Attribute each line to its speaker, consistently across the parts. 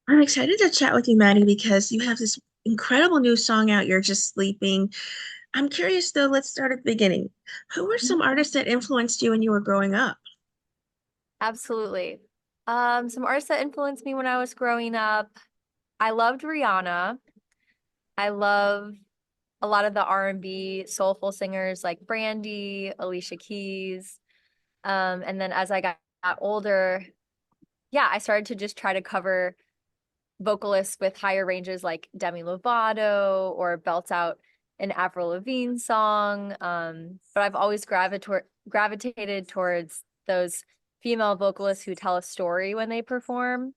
Speaker 1: I'm excited to chat with you, Maddie, because you have this incredible new song out, You're Just Sleeping. I'm curious though, let's start at the beginning. Who were some
Speaker 2: Mhm.
Speaker 1: artists that influenced you when you were growing up?
Speaker 2: Absolutely. Some artists that influenced me when I was growing up. I loved Rihanna. I love a lot of the R&B soulful singers like Brandy, Alicia Keys. And then as I got older, yeah, I started to just try to cover vocalists with higher ranges like Demi Lovato or belt out an Avril Lavigne song. But I've always gravitated towards those female vocalists who tell a story when they perform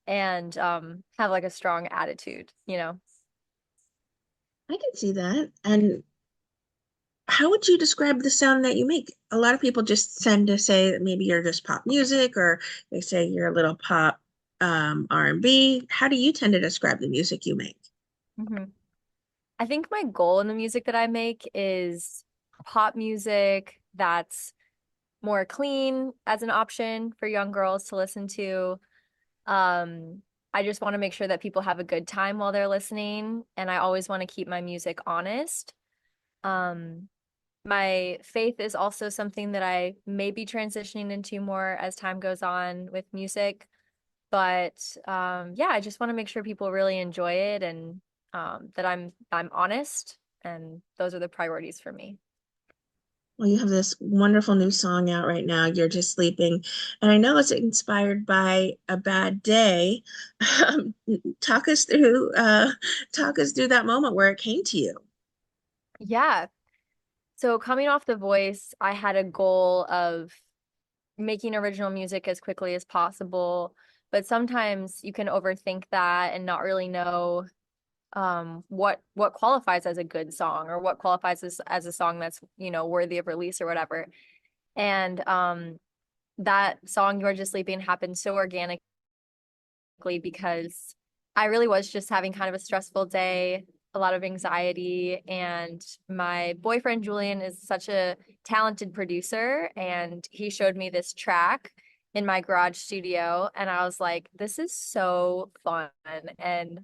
Speaker 2: and have like a strong attitude, you know?
Speaker 1: I can see that. And how would you describe the sound that you make? A lot of people just tend to say that maybe you're just pop music, or they say you're a little pop R&B. How do you tend to describe the music you make?
Speaker 2: Mhm. I think my goal in the music that I make is pop music that's more clean as an option for young girls to listen to. Um, I just want to make sure that people have a good time while they're listening, and I always want to keep my music honest. Um, my faith is also something that I may be transitioning into more as time goes on with music. But yeah, I just want to make sure people really enjoy it and that I'm honest, and those are the priorities for me.
Speaker 1: Well, you have this wonderful new song out right now, You're Just Sleeping. And I know it's inspired by a bad day. Um, talk us through talk us through that moment where it came to you.
Speaker 2: Yeah. So coming off The Voice, I had a goal of making original music as quickly as possible, but sometimes you can overthink that and not really know what qualifies as a good song or what qualifies as a song that's, worthy of release or whatever. And that song You're Just Sleeping happened so organically because I really was just having kind of a stressful day, a lot of anxiety, and my boyfriend Julian is such a talented producer, and he showed me this track in my garage studio, and I was like, this is so fun. And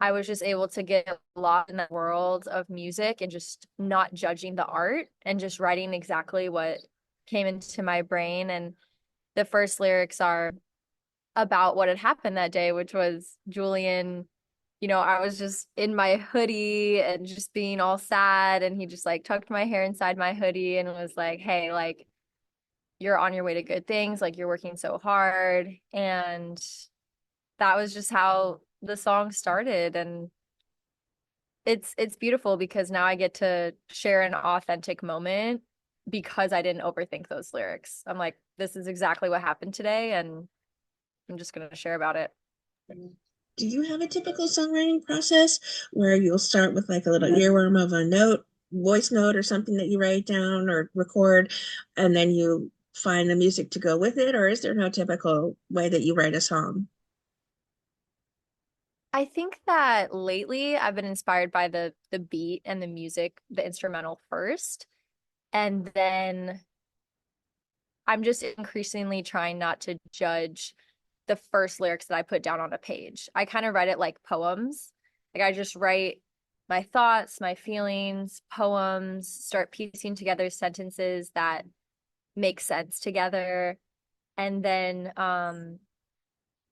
Speaker 2: I was just able to get lost in that world of music and just not judging the art and just writing exactly what came into my brain. And the first lyrics are about what had happened that day, which was Julian. I was just in my hoodie and just being all sad. And he just like tucked my hair inside my hoodie and was like, hey, like, you're on your way to good things. Like, you're working so hard. And that was just how the song started. And it's beautiful because now I get to share an authentic moment because I didn't overthink those lyrics. I'm like, this is exactly what happened today. And I'm just going to share about it.
Speaker 1: Do you have a typical songwriting process where you'll start with like a little earworm of a note, voice note, or something that you write down or record, and then you find the music to go with it? Or is there no typical way that you write a song?
Speaker 2: I think that lately I've been inspired by the beat and the music, the instrumental first, and then I'm just increasingly trying not to judge the first lyrics that I put down on a page. I kind of write it like poems. Like I just write my thoughts, my feelings, poems, start piecing together sentences that make sense together. And then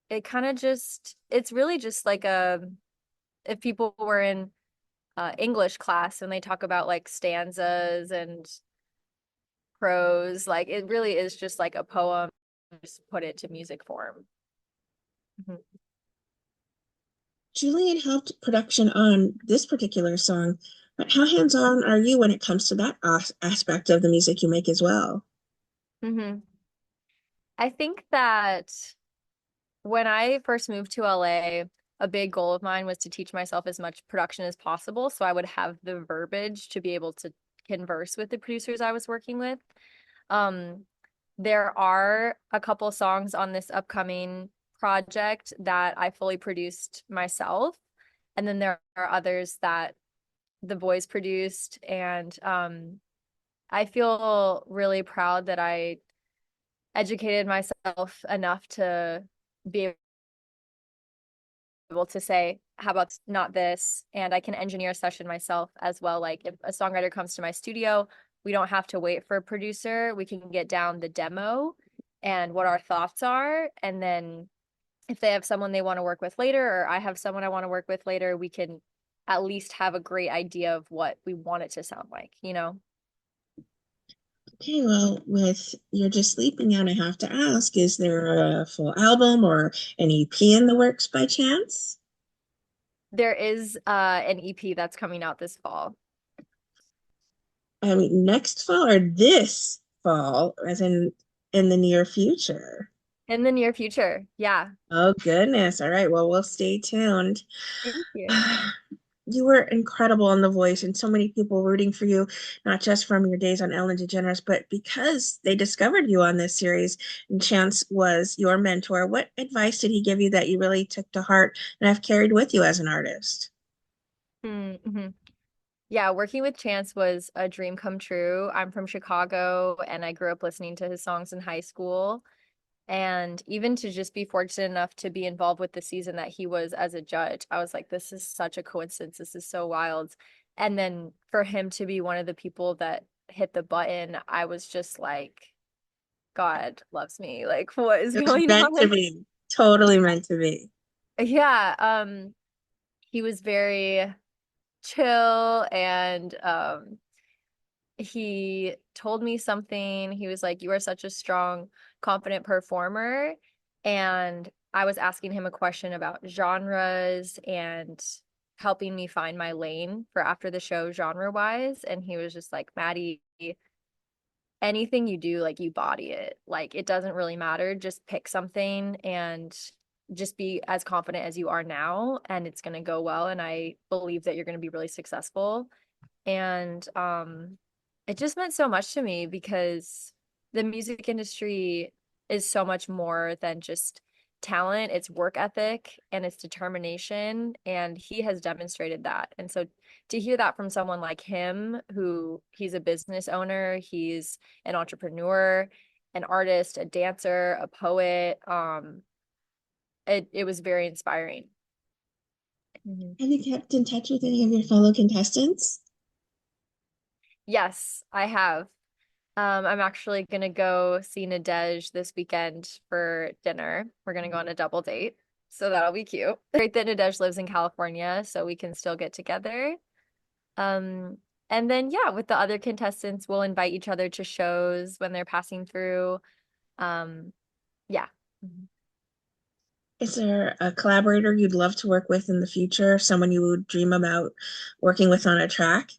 Speaker 2: it kind of just it's really just like a if people were in English class and they talk about like stanzas and prose. Like it really is just like a poem, just put it to music form. Mhm.
Speaker 1: Julian helped production on this particular song, but how hands-on are you when it comes to that aspect of the music you make as well?
Speaker 2: Mhm. I think that when I first moved to LA, a big goal of mine was to teach myself as much production as possible so I would have the verbiage to be able to converse with the producers I was working with. Um, there are a couple songs on this upcoming project that I fully produced myself. And then there are others that the boys produced. And I feel really proud that I educated myself enough to be able to say, how about not this? And I can engineer a session myself as well. Like if a songwriter comes to my studio, we don't have to wait for a producer. We can get down the demo and what our thoughts are. And then if they have someone they want to work with later, or I have someone I want to work with later, we can at least have a great idea of what we want it to sound like, you know?
Speaker 1: Okay, well, with You're Just Sleeping Now, I have to ask, is there a full album or an EP in the works by chance?
Speaker 2: There is an EP that's coming out this fall.
Speaker 1: I mean, next fall or this fall, as in the near future?
Speaker 2: In the near future. Yeah.
Speaker 1: Oh, goodness. All right, well, we'll stay tuned.
Speaker 2: Thank you.
Speaker 1: You were incredible on The Voice, and so many people rooting for you, not just from your days on Ellen DeGeneres, but because they discovered you on this series, and Chance was your mentor. What advice did he give you that you really took to heart and have carried with you as an artist?
Speaker 2: Mm-hmm. Yeah, working with Chance was a dream come true. I'm from Chicago and I grew up listening to his songs in high school. And even to just be fortunate enough to be involved with the season that he was as a judge, I was like, this is such a coincidence. This is so wild. And then for him to be one of the people that hit the button, I was just like, God loves me. Like, what is
Speaker 1: It was
Speaker 2: going
Speaker 1: meant to
Speaker 2: on?
Speaker 1: be, totally meant to be.
Speaker 2: Yeah, he was very chill and he told me something. He was like, "You are such a strong, confident performer." And I was asking him a question about genres and helping me find my lane for after the show genre wise. And he was just like, Maddie, anything you do, like you body it. Like it doesn't really matter. Just pick something and just be as confident as you are now, and it's going to go well. And I believe that you're going to be really successful. And it just meant so much to me because the music industry is so much more than just talent. It's work ethic and it's determination. And he has demonstrated that. And so to hear that from someone like him, who he's a business owner, he's an entrepreneur, an artist, a dancer, a poet, it was very inspiring. Mhm.
Speaker 1: Have you kept in touch with any of your fellow contestants?
Speaker 2: Yes, I have. I'm actually gonna go see Nadej this weekend for dinner. We're gonna go on a double date, so that'll be cute. Great that Nadej lives in California, so we can still get together. Um, and then yeah, with the other contestants, we'll invite each other to shows when they're passing through. Um, yeah. Mhm.
Speaker 1: Is there a collaborator you'd love to work with in the future? Someone you would dream about working with on a track?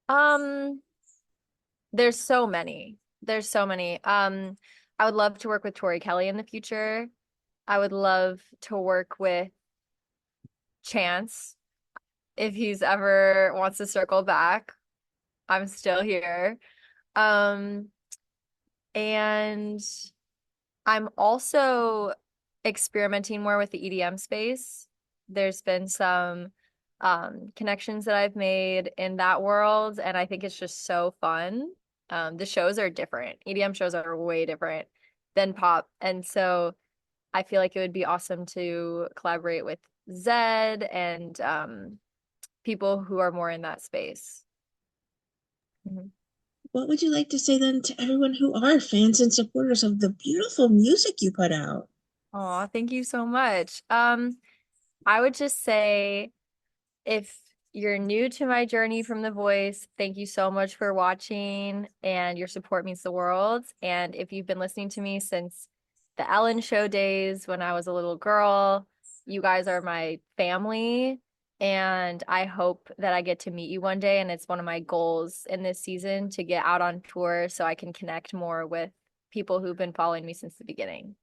Speaker 2: Um, there's so many. There's so many. I would love to work with Tori Kelly in the future. I would love to work with Chance if he's ever wants to circle back. I'm still here. Um, and I'm also experimenting more with the EDM space. There's been some connections that I've made in that world, and I think it's just so fun. The shows are different. EDM shows are way different than pop. And so I feel like it would be awesome to collaborate with Zed and people who are more in that space. Mhm.
Speaker 1: What would you like to say then to everyone who are fans and supporters of the beautiful music you put out?
Speaker 2: Aw, thank you so much. I would just say if you're new to my journey from The Voice, thank you so much for watching and your support means the world. And if you've been listening to me since the Ellen Show days when I was a little girl, you guys are my family. And I hope that I get to meet you one day. And it's one of my goals in this season to get out on tour so I can connect more with people who've been following me since the beginning.